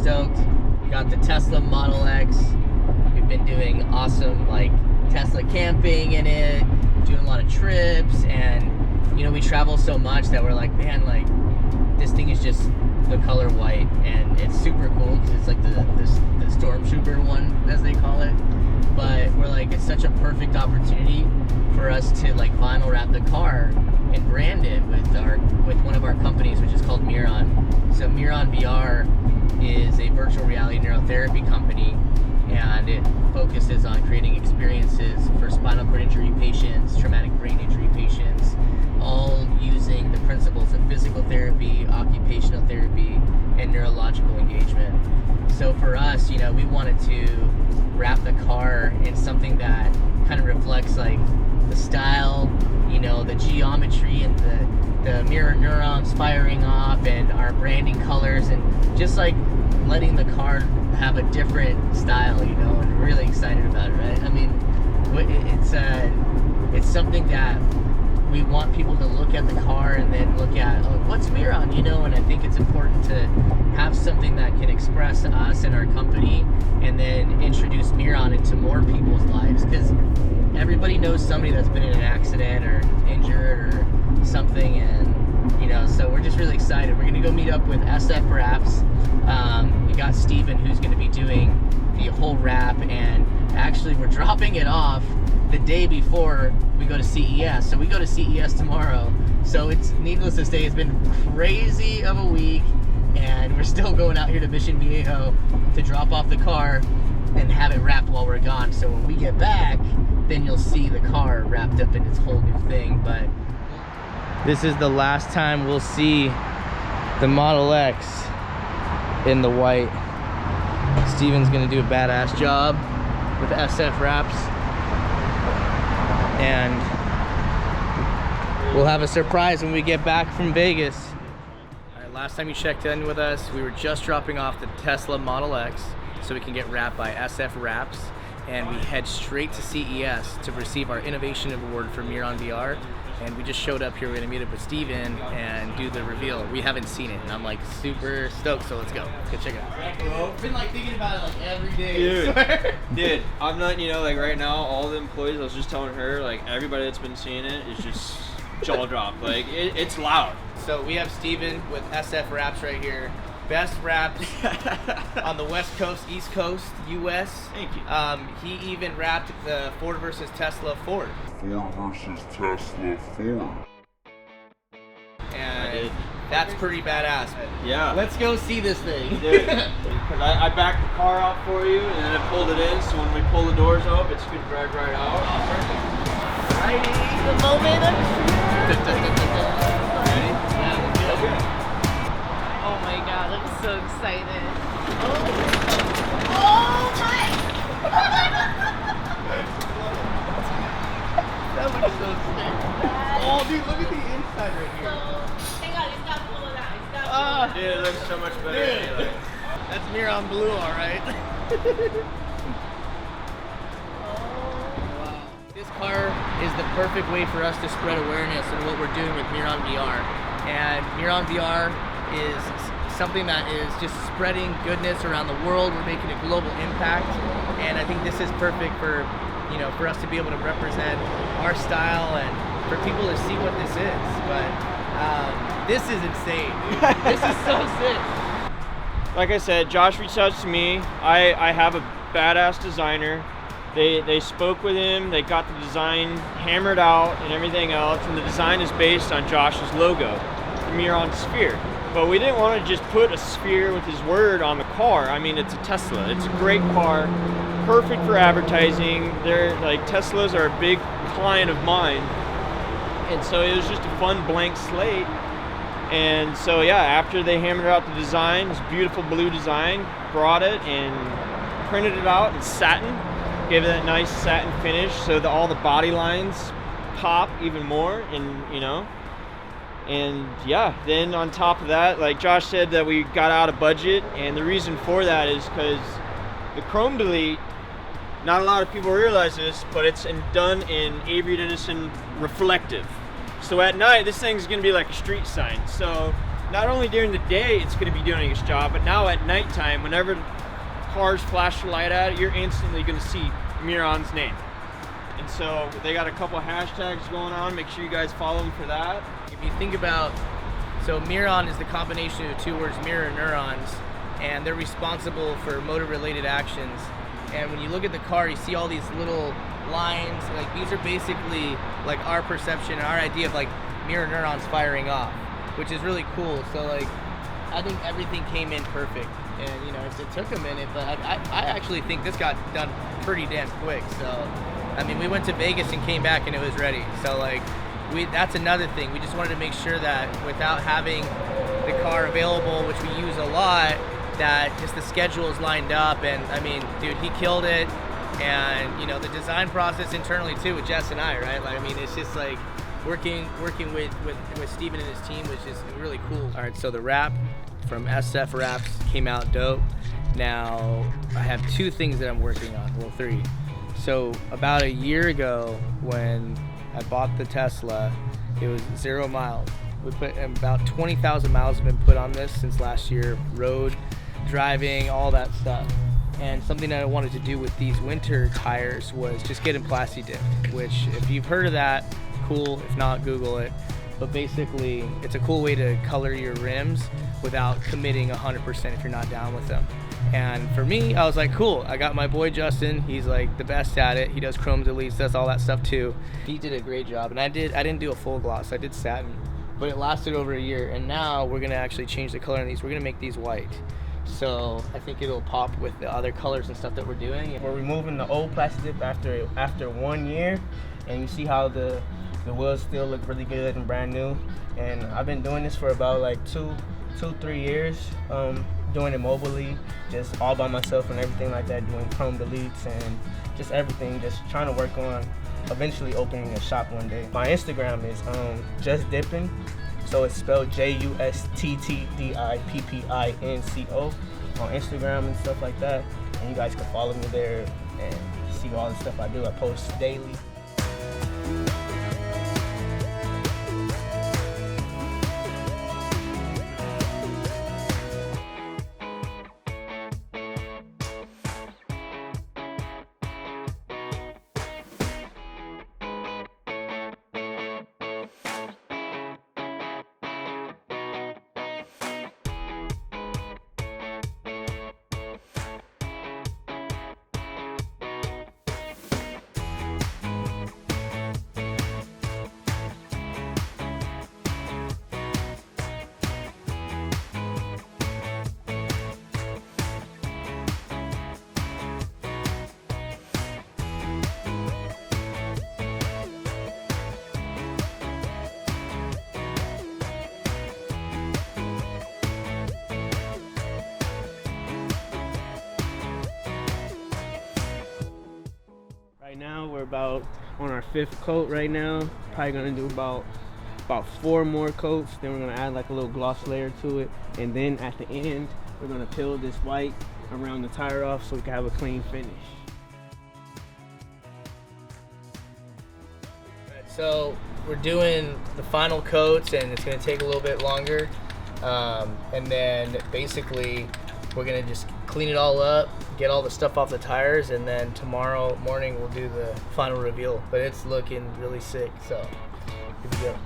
stoked. We got the Tesla Model X. We've been doing awesome like Tesla camping in it, doing a lot of trips, and you know, we travel so much that we're like, man, like this thing is just the color white, and it's super cool because it's like the Stormtrooper one, as they call it. But we're like, it's such a perfect opportunity for us to like vinyl wrap the car and brand it with one of our companies, which is called Miron. So Miron VR is a virtual reality neurotherapy company, and it focuses on creating experiences for spinal cord injury patients, traumatic brain injury patients, all using the principles of physical therapy, occupational therapy, and neurological engagement. So for us, you know, we wanted to wrap the car in something that kind of reflects like the style, you know, the geometry and the mirror neurons firing off, and our branding colors, and just like letting the car have a different style, you know, and really excited about it, right? I mean, it's something that we want people to look at the car and then look at, oh, what's Miron, you know, and I think it's important to have something that can express us and our company, and then introduce Miron into more people's lives, because everybody knows somebody that's been in an accident or injured or something, and you know, so we're just really excited. We're gonna go meet up with SF Wraps. We got Steven, who's gonna be doing the whole wrap, and actually we're dropping it off the day before we go to CES. So we go to CES tomorrow. So it's needless to say, it's been crazy of a week, and we're still going out here to Mission Viejo to drop off the car and have it wrapped while we're gone. So when we get back, then you'll see the car wrapped up in its whole new thing. But this is the last time we'll see the Model X in the white. Steven's gonna do a badass job with SF Wraps, and we'll have a surprise when we get back from Vegas. All right, last time you checked in with us, we were just dropping off the Tesla Model X so we can get wrapped by SF Wraps, and we head straight to CES to receive our Innovation Award for Miron VR. And we just showed up here. We're gonna meet up with Steven and do the reveal. We haven't seen it, and I'm like super stoked, so let's go. Let's go check it out. Bro, I've been like thinking about it like every day. Dude, I'm not, you know, like right now, all the employees, I was just telling her, like everybody that's been seeing it is just jaw dropped. Like it's loud. So we have Steven with SF Wraps right here. Best wraps on the West Coast, East Coast, US. Thank you. He even wrapped the Ford versus Tesla Ford. And that's pretty badass. Yeah. Let's go see this thing. Dude, because I backed the car out for you, and then I pulled it in, so when we pull the doors up, it's going to drag right out. Oh, perfect. Righty, the moment of truth. Ready? Yeah, let's go. Oh my god, I'm so excited. Oh my! That looks so sick. Oh, dude, look at the inside right here. Hang on, it's got pull it out. It's got Dude, it looks so much better. Dude, that's Miron Blue, all right. Wow. This car is the perfect way for us to spread awareness of what we're doing with Miron VR. And Miron VR is something that is just spreading goodness around the world. We're making a global impact, and I think this is perfect for, you know, for us to be able to represent our style and for people to see what this is. But this is insane, dude. This is so sick. Like I said, Josh reached out to me. I have a badass designer. They spoke with him. They got the design hammered out and everything else, and the design is based on Josh's logo, the Miron sphere. But we didn't want to just put a sphere with his word on the car. I mean, it's a Tesla. It's a great car, perfect for advertising. They're like, Teslas are a big client of mine, and so it was just a fun blank slate. And so yeah, after they hammered out the design, this beautiful blue design, brought it and printed it out in satin, gave it that nice satin finish so that all the body lines pop even more, and you know. And yeah, then on top of that, like Josh said, that we got out of budget, and the reason for that is because the chrome delete, not a lot of people realize this, but it's done in Avery Dennison reflective. So at night, this thing's gonna be like a street sign. So not only during the day it's going to be doing its job, but now at nighttime, whenever cars flash a light at it, you're instantly going to see Miron's name. And so they got a couple hashtags going on. Make sure you guys follow them for that. If you think about, so Miron is the combination of two words, mirror and neurons, and they're responsible for motor-related actions. And when you look at the car, you see all these little lines. Like these are basically like our perception, our idea of like mirror neurons firing off, which is really cool. So like, I think everything came in perfect. And you know, it took a minute, but I actually think this got done pretty damn quick. So, I mean, we went to Vegas and came back and it was ready. So like, that's another thing. We just wanted to make sure that without having the car available, which we use a lot, that just the schedule is lined up. And I mean, dude, he killed it. And you know, the design process internally too with Jess and I, right? Like, I mean, it's just like working with Steven and his team was just really cool. All right, so the wrap from SF Wraps came out dope. Now I have two things that I'm working on, well, three. So about a year ago when I bought the Tesla, it was 0 miles. We put about 20,000 miles have been put on this since last year, road, driving, all that stuff. And something that I wanted to do with these winter tires was just get them plasti dipped, which if you've heard of that, cool. If not, Google it. But basically, it's a cool way to color your rims without committing 100% if you're not down with them. And for me, I was like, cool. I got my boy Justin. He's like the best at it. He does chrome deletes, does all that stuff too. He did a great job. And I didn't do a full gloss. I did satin, but it lasted over a year. And now we're gonna actually change the color on these. We're gonna make these white. So I think it'll pop with the other colors and stuff that we're doing. We're removing the old plastic dip after 1 year, and you see how the wheels still look really good and brand new. And I've been doing this for about like 3 years, doing it mobily, just all by myself and everything like that, doing chrome deletes and just everything, just trying to work on eventually opening a shop one day. My Instagram is just dipping. So it's spelled JUSTTDIPPINCO on Instagram and stuff like that. And you guys can follow me there and see all the stuff I do. I post daily. Right now we're about on our 5th coat right now. Probably gonna do about 4 more coats. Then we're gonna add like a little gloss layer to it. And then at the end, we're gonna peel this white around the tire off so we can have a clean finish. So we're doing the final coats and it's gonna take a little bit longer. And then basically we're gonna just clean it all up, get all the stuff off the tires, and then tomorrow morning we'll do the final reveal. But it's looking really sick, so here we go.